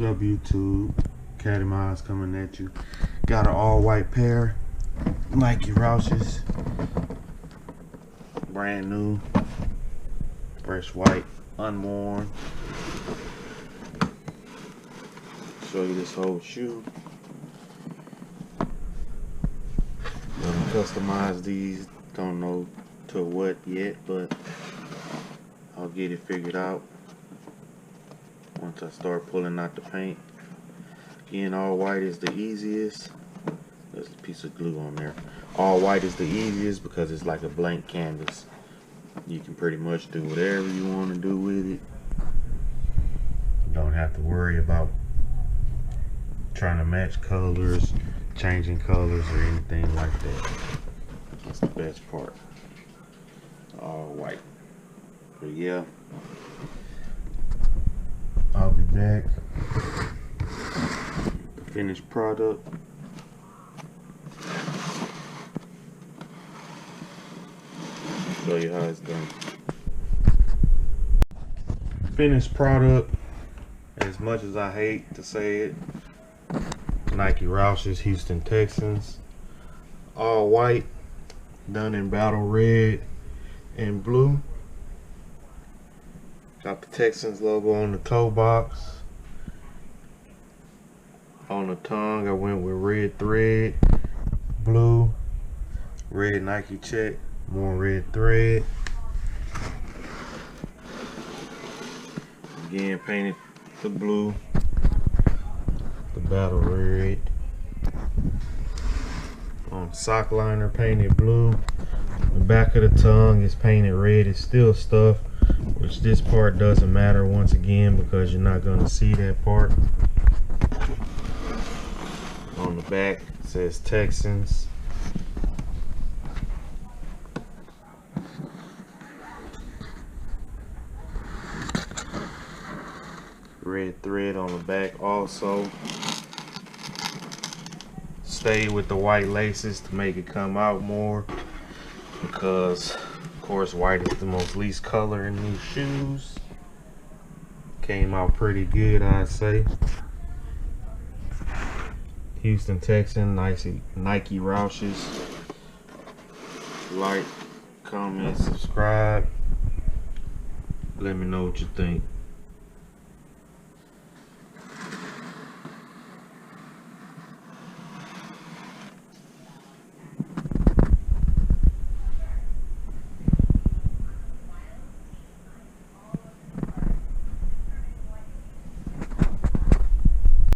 What's up, YouTube? Catty Miles coming at you. Got an all-white pair, Nike Roshes, brand new, fresh white, unworn. Show you this whole shoe. Gonna customize these. Don't know to what yet, but I'll get it figured out once I start pulling out the paint. Again, all white is the easiest. There's a piece of glue on there. All white is the easiest because it's like a blank canvas. You can pretty much do whatever you want to do with it. You don't have to worry about trying to match colors, changing colors, or anything like that. That's the best part. All white. But yeah, I'll be back. The finished product. Show you how it's done. Finished product. As much as I hate to say it, Nike Roshes, Houston Texans, all white, done in battle red and blue. Got the Texans logo on the toe box. On the tongue, I went with red thread, blue, red Nike check, more red thread. Again, painted the blue, the battle red. On sock liner, painted blue. The back of the tongue is painted red. It's still stuff, which this part doesn't matter once again because you're not going to see that part. On the back it says Texans. Red thread on the back also. Stayed with the white laces to make it come out more because of course white is the most least color in these shoes. Came out pretty good, I'd say. Houston Texan, Nike Roshes. Like, comment, subscribe. Let me know what you think.